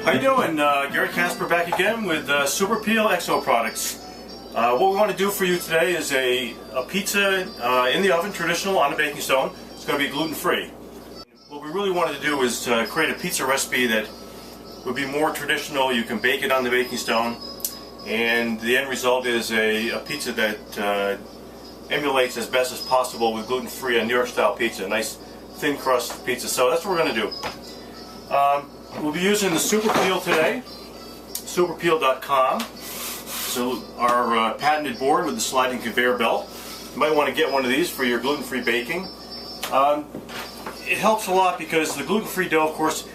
How you doing? Gary Casper back again with Super Peel XO products. What we want to do for you today is a pizza in the oven, traditional on a baking stone. It's going to be gluten-free. What we really wanted to do is create a pizza recipe that would be more traditional. You can bake it on the baking stone, and the end result is a pizza that emulates as best as possible with gluten-free, a New York style pizza, a nice thin crust pizza. So that's what we're going to do. We'll be using the Super Peel today, superpeel.com. So our patented board with the sliding conveyor belt. You might want to get one of these for your gluten-free baking. It helps a lot because the gluten-free dough, of course,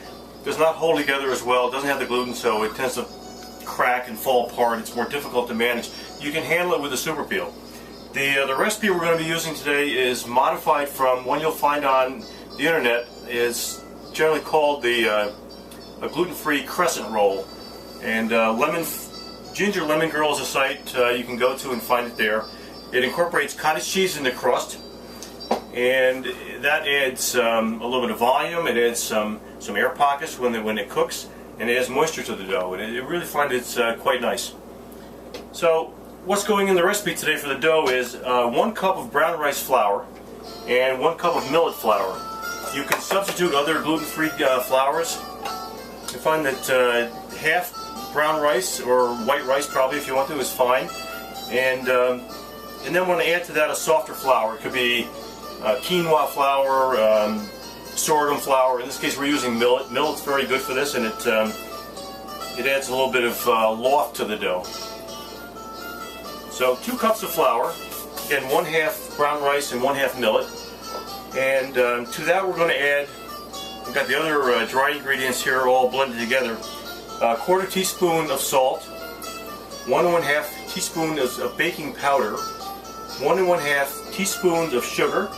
does not hold together as well. It doesn't have the gluten, so it tends to crack and fall apart. It's more difficult to manage. You can handle it with the Super Peel. The recipe we're going to be using today is modified from one you'll find on the internet. It's generally called a gluten-free crescent roll, and Ginger Lemon Girl is a site you can go to and find it there. It incorporates cottage cheese in the crust, and that adds a little bit of volume. It adds some air pockets when it cooks, and it adds moisture to the dough, and it really find it's quite nice. So what's going in the recipe today for the dough is 1 cup of brown rice flour and 1 cup of millet flour. You can substitute other gluten-free flours. You find that half brown rice or white rice, probably if you want to, is fine. And then want to add to that a softer flour. It could be quinoa flour, sorghum flour. In this case, we're using millet. Millet's very good for this, and it adds a little bit of loft to the dough. So 2 cups of flour, again 1/2 brown rice and 1/2 millet. And to that we're going to add, we've got the other dry ingredients here all blended together. 1/4 teaspoon of salt, 1 1/2 teaspoon of baking powder, 1 1/2 teaspoons of sugar,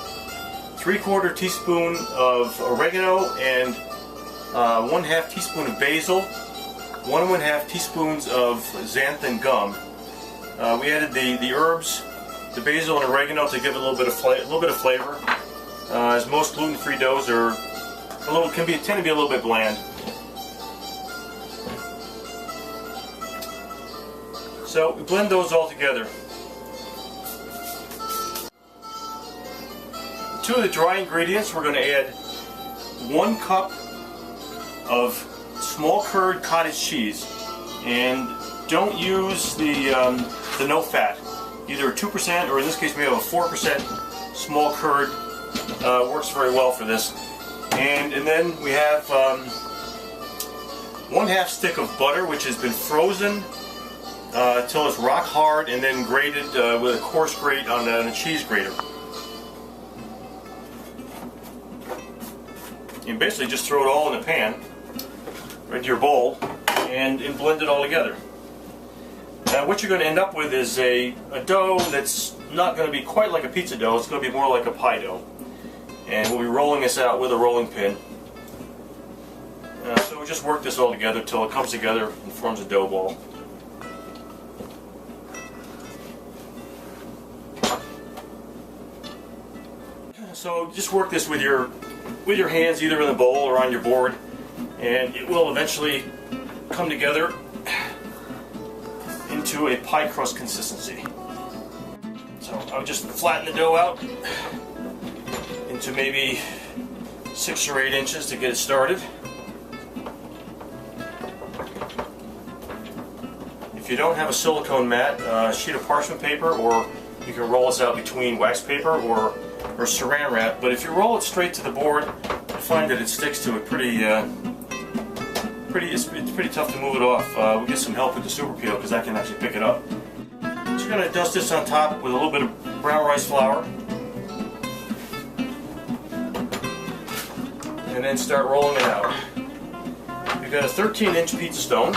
3/4 teaspoon of oregano, and 1/2 teaspoon of basil, 1 1/2 teaspoons of xanthan gum. We added the herbs, the basil and oregano, to give it a little bit of flavor. As most gluten-free doughs are tend to be a little bit bland. So we blend those all together. To the dry ingredients, we're going to add 1 cup of small curd cottage cheese, and don't use the no fat. Either 2% or in this case we have a 4% small curd. Works very well for this. And then we have 1/2 stick of butter, which has been frozen till it's rock hard, and then grated with a coarse grate on a cheese grater. You basically just throw it all in a pan, right into your bowl, and blend it all together. Now what you're going to end up with is a dough that's not going to be quite like a pizza dough. It's going to be more like a pie dough. And we'll be rolling this out with a rolling pin. So we just work this all together till it comes together and forms a dough ball. So just work this with your hands, either in the bowl or on your board, and it will eventually come together into a pie crust consistency. So I would just flatten the dough out into maybe 6 or 8 inches to get it started. If you don't have a silicone mat, a sheet of parchment paper, or you can roll this out between wax paper or saran wrap, but if you roll it straight to the board, you find that it sticks to it it's pretty tough to move it off. We'll get some help with the Super Peel because I can actually pick it up. So you're going to dust this on top with a little bit of brown rice flour, and then start rolling it out. We've got a 13-inch pizza stone,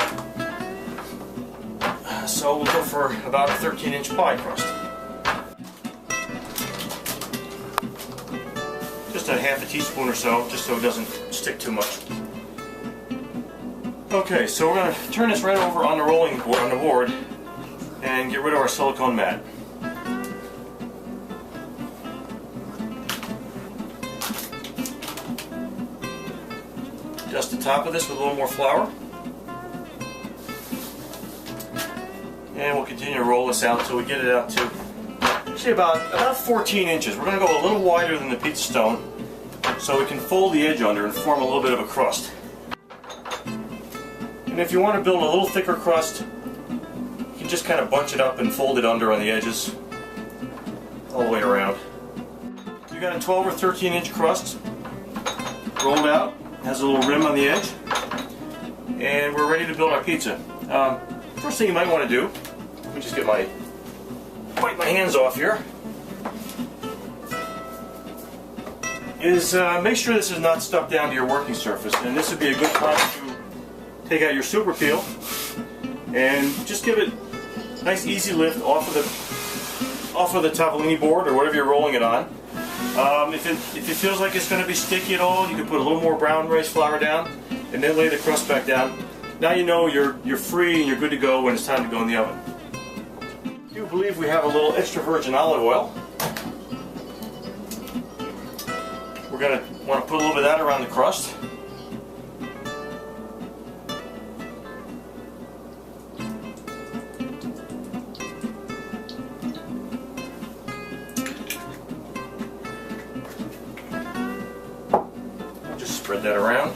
so we'll go for about a 13-inch pie crust. Just a 1/2 teaspoon or so, just so it doesn't stick too much. Okay, so we're going to turn this right over on the board and get rid of our silicone mat. Dust the top of this with a little more flour. And we'll continue to roll this out until we get it out to, say, about 14 inches. We're going to go a little wider than the pizza stone so we can fold the edge under and form a little bit of a crust. And if you want to build a little thicker crust, you can just kind of bunch it up and fold it under on the edges all the way around. You got a 12 or 13 inch crust rolled out, has a little rim on the edge, and we're ready to build our pizza. First thing you might want to do, let me just wipe my hands off here, is make sure this is not stuck down to your working surface. And this would be a good time to take out your super peel and just give it a nice easy lift off of the tavolini board or whatever you're rolling it on. If it feels like it's going to be sticky at all, you can put a little more brown rice flour down and then lay the crust back down. Now you know you're free and you're good to go when it's time to go in the oven. I do believe we have a little extra virgin olive oil. We're going to want to put a little bit of that around the crust. Just spread that around.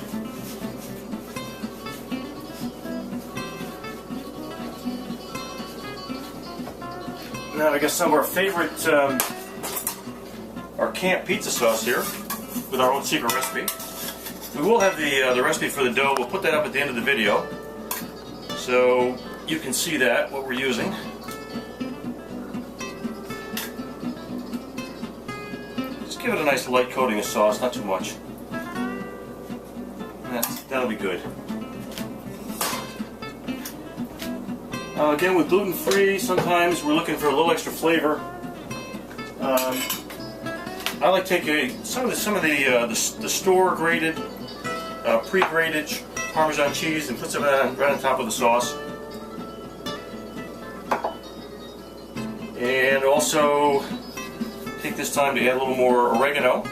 Now I got some of our favorite, our camp pizza sauce here with our own secret recipe. We will have the recipe for the dough. We'll put that up at the end of the video so you can see that, what we're using. Just give it a nice light coating of sauce, not too much. That'll be good. Again, with gluten-free, sometimes we're looking for a little extra flavor. I like to take some of the store grated, pre-grated Parmesan cheese and put some of that right on top of the sauce. And also take this time to add a little more oregano.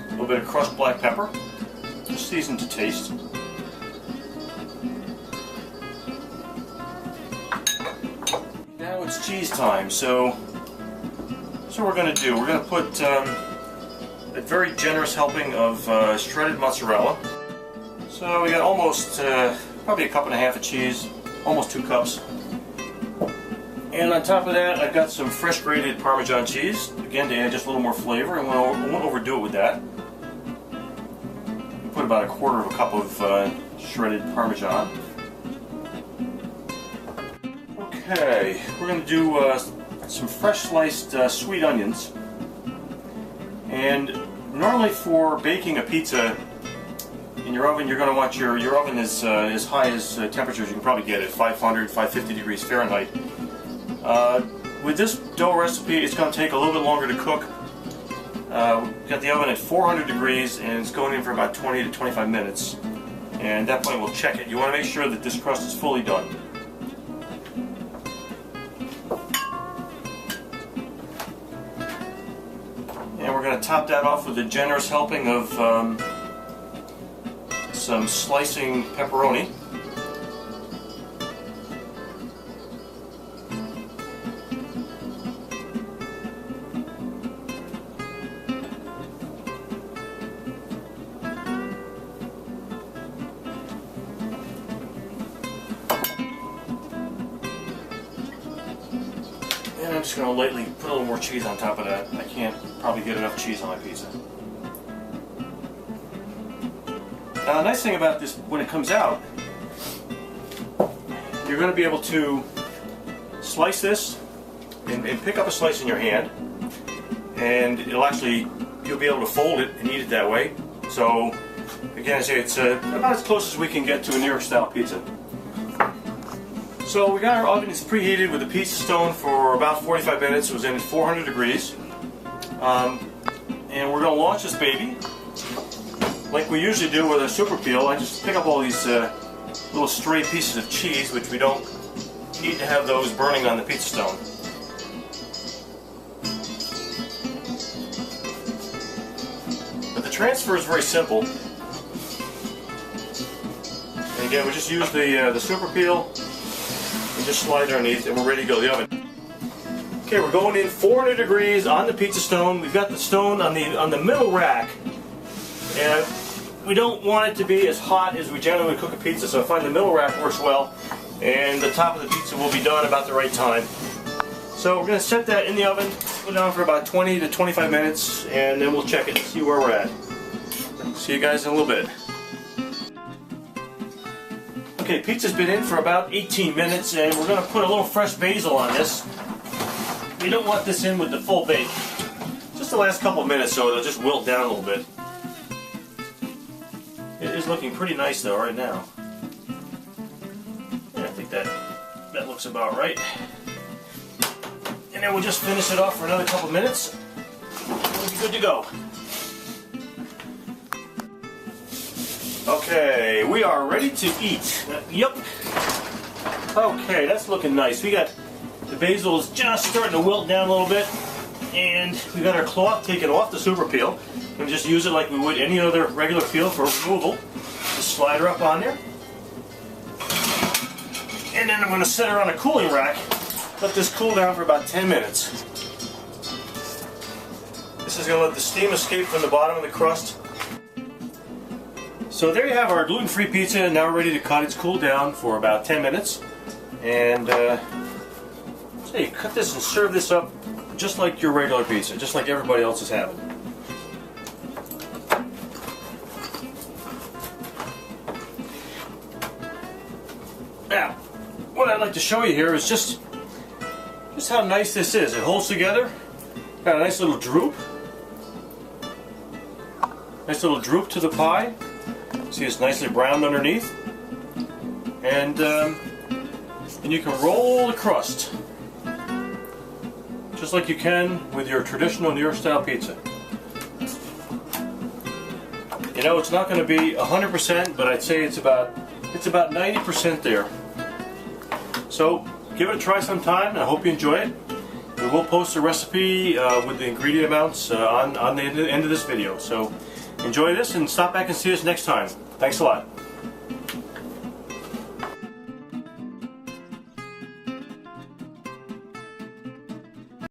A little bit of crushed black pepper. Seasoned to taste. Now it's cheese time. So what we're going to do, we're going to put a very generous helping of shredded mozzarella. So we got almost probably a cup and a half of cheese, almost 2 cups. And on top of that, I've got some fresh grated Parmesan cheese, again to add just a little more flavor, and we won't overdo it with that. Put about 1/4 cup of shredded Parmesan. Okay, we're going to do some fresh sliced sweet onions. And normally for baking a pizza in your oven, you're going to want your oven as high as temperatures you can probably get at 500, 550 degrees Fahrenheit. With this dough recipe, it's going to take a little bit longer to cook. We've got the oven at 400 degrees and it's going in for about 20 to 25 minutes. And at that point we'll check it. You want to make sure that this crust is fully done. And we're going to top that off with a generous helping of some slicing pepperoni. And I'm just going to lightly put a little more cheese on top of that. I can't probably get enough cheese on my pizza. Now the nice thing about this, when it comes out, you're going to be able to slice this and pick up a slice in your hand, and you'll be able to fold it and eat it that way. So again, I say it's about as close as we can get to a New York style pizza. So we got our oven preheated with a pizza stone for about 45 minutes. It was in at 400 degrees. And we're going to launch this baby. Like we usually do with our super peel, I just pick up all these little stray pieces of cheese, which we don't need to have those burning on the pizza stone. But the transfer is very simple. again, we just use the super peel and just slide it underneath, and we're ready to go to the oven. Okay, we're going in 400 degrees on the pizza stone. We've got the stone on the middle rack, and we don't want it to be as hot as we generally would cook a pizza, so I find the middle rack works well, and the top of the pizza will be done about the right time. So we're going to set that in the oven, put it on for about 20 to 25 minutes, and then we'll check it and see where we're at. See you guys in a little bit. Okay, pizza's been in for about 18 minutes, and we're going to put a little fresh basil on this. We don't want this in with the full bake. Just the last couple of minutes, so it'll just wilt down a little bit. It is looking pretty nice though right now. Yeah, I think that looks about right. And then we'll just finish it off for another couple of minutes. We'll be good to go. Okay, we are ready to eat. Yep. Okay, that's looking nice. We got the basil is just starting to wilt down a little bit, and we got our cloth taken off the super peel, and just use it like we would any other regular peel for removal. Just slide her up on there, and then I'm going to set her on a cooling rack. Let this cool down for about 10 minutes. This is going to let the steam escape from the bottom of the crust. So there you have our gluten-free pizza, now ready to cut. It's cooled down for about 10 minutes. And so you cut this and serve this up just like your regular pizza, just like everybody else is having. Now, what I'd like to show you here is just how nice this is. It holds together. Got a nice little droop. Nice little droop to the pie. See, it's nicely browned underneath, and you can roll the crust just like you can with your traditional New York style pizza. You know, it's not going to be 100%, but I'd say it's about 90% there. So give it a try sometime, and I hope you enjoy it. We will post a recipe with the ingredient amounts on the end of this video. So enjoy this and stop back and see us next time. Thanks a lot.